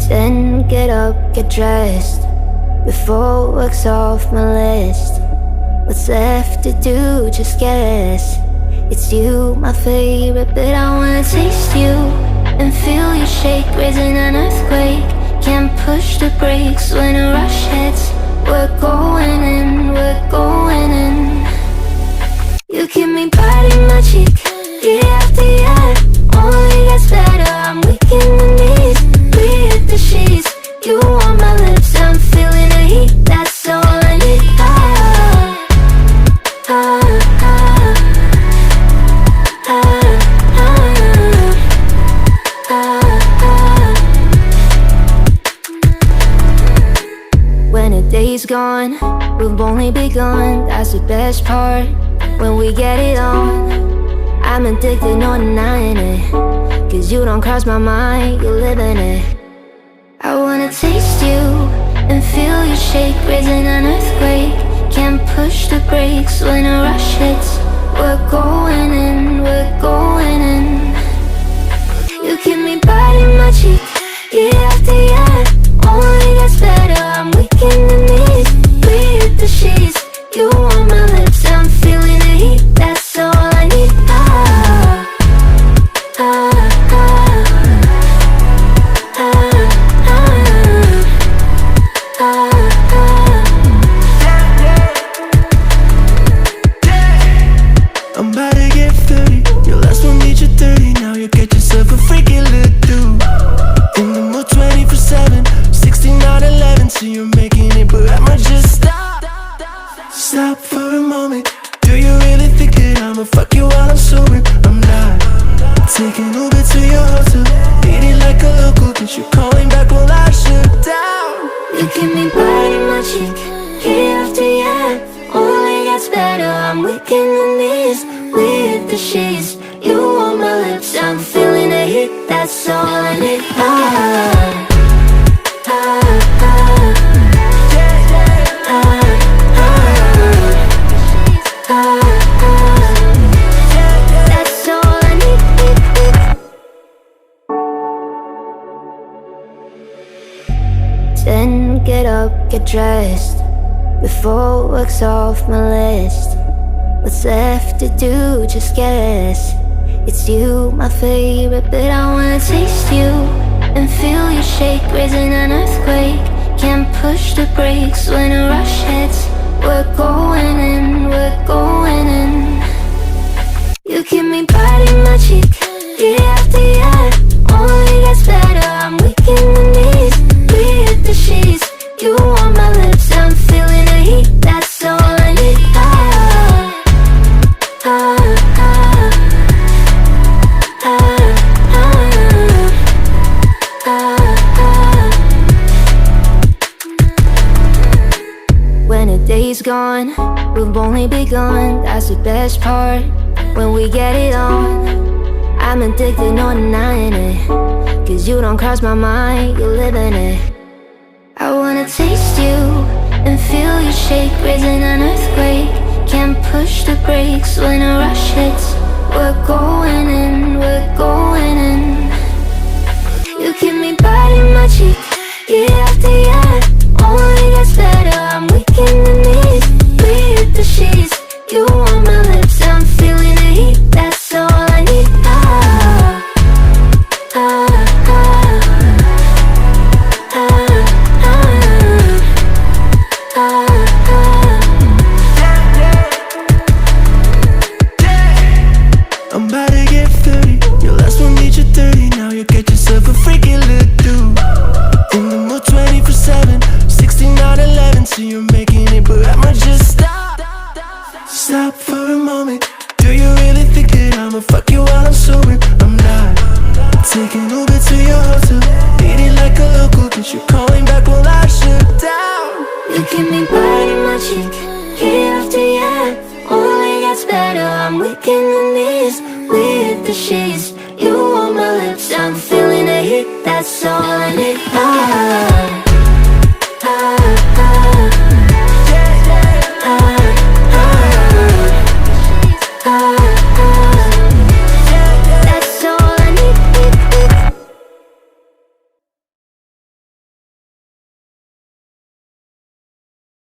Then get up, get dressed, before work's off my list. What's left to do, just guess. It's you, my favorite, but I wanna taste you and feel you shake, raising an earthquake. Can't push the brakes when a rush hits. We're going in, we're going in. You keep me biting my cheek, year after year. Only gets better, I'm weak in the knees. We hit the sheets, you on my lips, I'm feeling the heat. That's all I need. When a day's gone, we've only begun. That's the best part, when we get it on. I'm addicted, no denying it, cause you don't cross my mind, you live in it. I wanna taste you and feel you shake, raising an earthquake. Can't push the brakes when a rush hits. We're going in, we're going in. You keep me biting my cheek, year after year. Only gets better, I'm weak in the knees. We hit the sheets, you on my lips, I'm feeling the heat. That's all I need. I'm about to get 30. Your last one made you 30. Now you get yourself a freaking little dude. In the mood 24/7, 16/11. So you're making it, but I'ma just stop. Stop for a moment. Do you really think that I'ma fuck you while I'm sober? I'm not. Taking Uber to your hotel, eating like a local, but you're calling back while I shut down. You keep me biting my cheek, year after year. Only gets better, I'm weak in the knees. We hit the sheets, you on my lips, I'm feeling the heat. That's all I need. That's all I need. Then get up, get dressed, before work's off my list. What's left to do, just guess. It's you, my favorite, but I wanna taste you and feel you shake, raising an earthquake. Can't push the brakes when a rush hits. We're going in, we're going in. You keep me biting my cheek, year after year. Only gets better, I'm weak in the knees. We hit the sheets, you on my lips, I'm feeling the heat. That's all I need. When a day's gone, we've only begun. That's the best part, when we get it on. I'm addicted, no denying it, cause you don't cross my mind, you live in it. I wanna taste you and feel you shake, raising an earthquake. Can't push the brakes when a rush hits. We're going in, we're going in. You keep me biting my cheek, year after year. Only gets better, I'm weak in the knees. We hit the sheets, you on my lips, I'm feeling the heat. That's all I need. I'm about to get 30. Your last one made you 30. Now you get yourself a freaking little dude. In the mood 24/7, 16/11. So you're making it, but I'ma just stop. Stop for a moment. Do you really think that I'ma fuck you while I'm sober? I'm not. Taking Uber to your hotel, eating like a local, but you're calling back while I shut down. You keep me biting my cheek, year after year. Only gets better, I'm weak in the knees. We hit the sheets, you